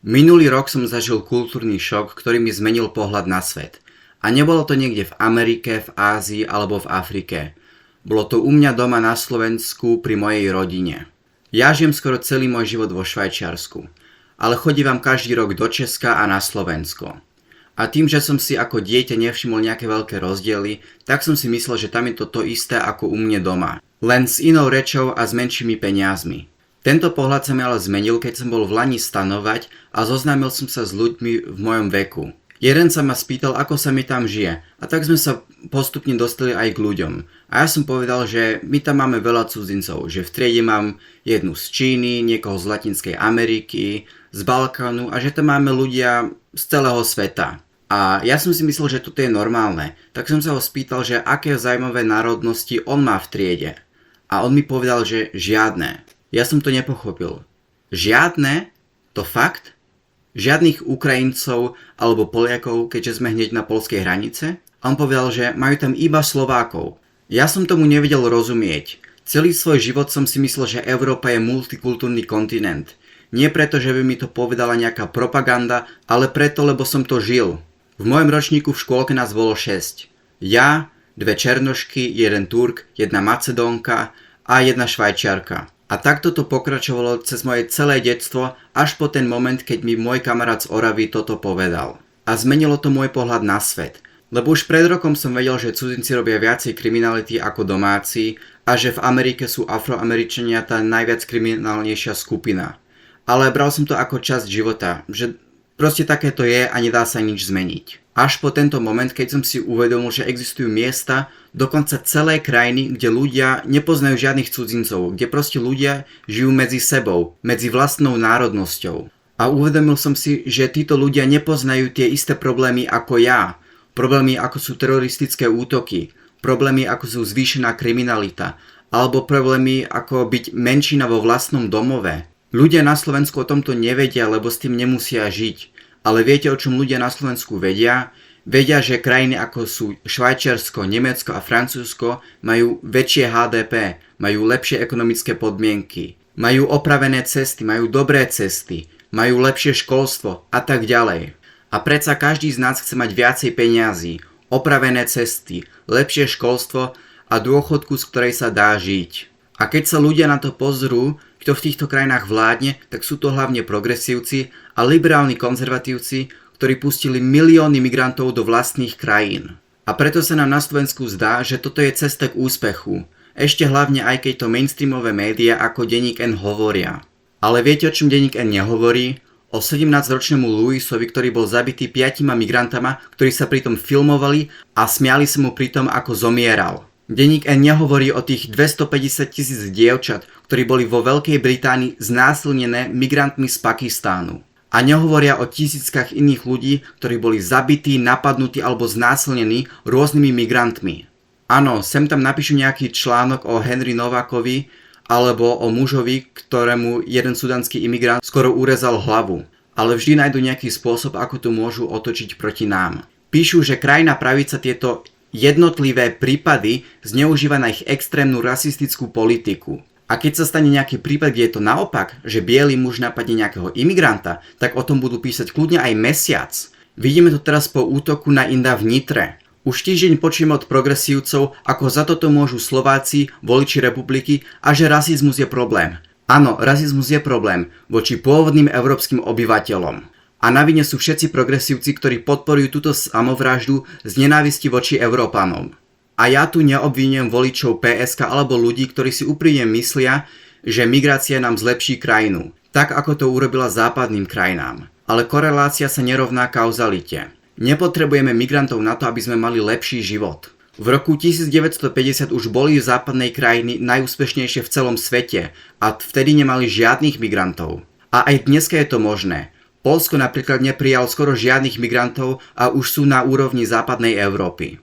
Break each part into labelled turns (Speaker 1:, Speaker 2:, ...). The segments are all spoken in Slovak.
Speaker 1: Minulý rok som zažil kultúrny šok, ktorý mi zmenil pohľad na svet. A nebolo to niekde v Amerike, v Ázii alebo v Afrike. Bolo to u mňa doma na Slovensku pri mojej rodine. Ja žijem skoro celý môj život vo Švajčiarsku, ale chodívam každý rok do Česka a na Slovensko. A tým, že som si ako dieťa nevšimol nejaké veľké rozdiely, tak som si myslel, že tam je to isté ako u mne doma. Len s inou rečou a s menšími peniazmi. Tento pohľad sa mi ale zmenil, keď som bol v Lani stanovať a zoznámil som sa s ľuďmi v mojom veku. Jeden sa ma spýtal, ako sa mi tam žije, a tak sme sa postupne dostali aj k ľuďom. A ja som povedal, že my tam máme veľa cudzincov, že v triede mám jednu z Číny, niekoho z Latinskej Ameriky, z Balkánu a že tam máme ľudia z celého sveta. A ja som si myslel, že toto je normálne, tak som sa ho spýtal, že aké zaujímavé národnosti on má v triede. A on mi povedal, že žiadne. Ja som to nepochopil. Žiadne? To fakt? Žiadnych Ukrajincov alebo Poliakov, keďže sme hneď na poľskej hranice? A on povedal, že majú tam iba Slovákov. Ja som tomu nevedel rozumieť. Celý svoj život som si myslel, že Európa je multikultúrny kontinent. Nie preto, že by mi to povedala nejaká propaganda, ale preto, lebo som to žil. V mojom ročníku v škôlke nás bolo 6. Ja, 2 Černošky, 1 Turk, 1 Macedónka a 1 Švajčiarka. A takto to pokračovalo cez moje celé detstvo, až po ten moment, keď mi môj kamarát z Oravy toto povedal. A zmenilo to môj pohľad na svet. Lebo už pred rokom som vedel, že cudzinci robia viacej kriminality ako domáci a že v Amerike sú Afroameričania tá najviac kriminálnejšia skupina. Ale bral som to ako časť života, že proste také to je a nedá sa nič zmeniť. Až po tento moment, keď som si uvedomil, že existujú miesta, dokonca celé krajiny, kde ľudia nepoznajú žiadnych cudzincov, kde proste ľudia žijú medzi sebou, medzi vlastnou národnosťou. A uvedomil som si, že títo ľudia nepoznajú tie isté problémy ako ja. Problémy ako sú teroristické útoky, problémy ako sú zvýšená kriminalita, alebo problémy ako byť menšina vo vlastnom domove. Ľudia na Slovensku o tomto nevedia, lebo s tým nemusia žiť. Ale viete, o čom ľudia na Slovensku vedia? Vedia, že krajiny ako sú Švajčiarsko, Nemecko a Francúzsko majú väčšie HDP, majú lepšie ekonomické podmienky, majú opravené cesty, majú dobré cesty, majú lepšie školstvo a tak ďalej. A predsa každý z nás chce mať viacej peňazí, opravené cesty, lepšie školstvo a dôchodku, z ktorej sa dá žiť. A keď sa ľudia na to pozrú, kto v týchto krajinách vládne, tak sú to hlavne progresívci a liberálni konzervatívci, ktorí pustili milióny migrantov do vlastných krajín. A preto sa nám na Slovensku zdá, že toto je cesta k úspechu. Ešte hlavne aj keď to mainstreamové médiá ako Denník N hovoria. Ale viete, o čom Denník N nehovorí? O 17-ročnému Luisovi, ktorý bol zabitý 5 migrantama, ktorí sa pritom filmovali a smiali sa mu pritom, ako zomieral. Denník N nehovorí o tých 250 000 dievčat, ktorí boli vo Veľkej Británii znásilnené migrantmi z Pakistánu. A nehovoria o tisíckach iných ľudí, ktorí boli zabití, napadnutí alebo znásilnení rôznymi migrantmi. Áno, sem tam napíšu nejaký článok o Henry Novákovi alebo o mužovi, ktorému jeden sudanský imigrant skoro urezal hlavu. Ale vždy nájdu nejaký spôsob, ako to môžu otočiť proti nám. Píšu, že krajná pravica tieto jednotlivé prípady zneužíva na ich extrémnu rasistickú politiku. A keď sa stane nejaký prípad, kde je to naopak, že biely muž napadne nejakého imigranta, tak o tom budú písať kľudne aj mesiac. Vidíme to teraz po útoku na Inda v Nitre. Už týždeň počujeme od progresívcov, ako za toto môžu Slováci, voliči republiky a že rasizmus je problém. Áno, rasizmus je problém voči pôvodným európskym obyvateľom. A na vine sú všetci progresívci, ktorí podporujú túto samovraždu z nenávisti voči Európanom. A ja tu neobvinujem voličov PSK alebo ľudí, ktorí si úprimne myslia, že migrácia nám zlepší krajinu, tak ako to urobila západným krajinám. Ale korelácia sa nerovná kauzalite. Nepotrebujeme migrantov na to, aby sme mali lepší život. V roku 1950 už boli západnej krajiny najúspešnejšie v celom svete a vtedy nemali žiadnych migrantov. A aj dneska je to možné. Poľsko napríklad neprijal skoro žiadnych migrantov a už sú na úrovni západnej Európy.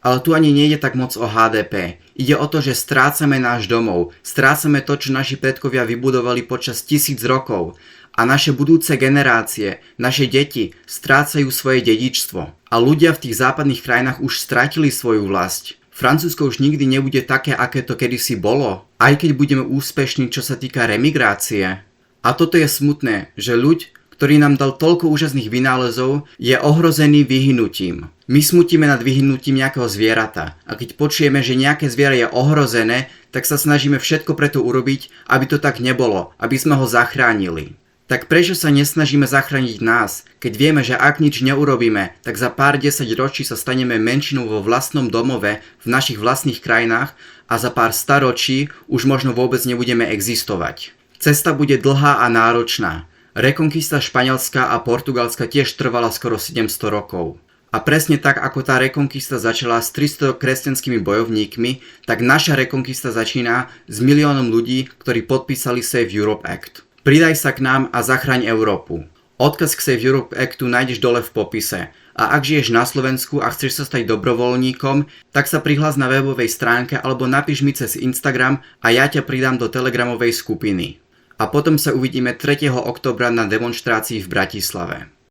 Speaker 1: Ale tu ani nejde tak moc o HDP. Ide o to, že strácame náš domov, strácame to, čo naši predkovia vybudovali počas 1000 rokov. A naše budúce generácie, naše deti strácajú svoje dedičstvo. A ľudia v tých západných krajinách už stratili svoju vlast. Francúzsko už nikdy nebude také, aké to kedysi bolo, aj keď budeme úspešní, čo sa týka remigrácie. A toto je smutné, že ľuď, ktorý nám dal toľko úžasných vynálezov, je ohrozený vyhynutím. My smutíme nad vyhnutím nejakého zvierata a keď počujeme, že nejaké zviera je ohrozené, tak sa snažíme všetko preto urobiť, aby to tak nebolo, aby sme ho zachránili. Tak prečo sa nesnažíme zachrániť nás, keď vieme, že ak nič neurobíme, tak za pár 10 ročí sa staneme menšinou vo vlastnom domove v našich vlastných krajinách a za pár staročí už možno vôbec nebudeme existovať. Cesta bude dlhá a náročná. Rekonkista Španielska a Portugalska tiež trvala skoro 700 rokov. A presne tak, ako tá rekonkista začala s 300 kresťanskými bojovníkmi, tak naša rekonkista začína s miliónom ľudí, ktorí podpísali Save Europe Act. Pridaj sa k nám a zachraň Európu. Odkaz k Save Europe Actu nájdeš dole v popise. A ak žiješ na Slovensku a chceš sa stať dobrovoľníkom, tak sa prihlás na webovej stránke alebo napíš mi cez Instagram a ja ťa pridám do telegramovej skupiny. A potom sa uvidíme 3. októbra na demonštrácii v Bratislave.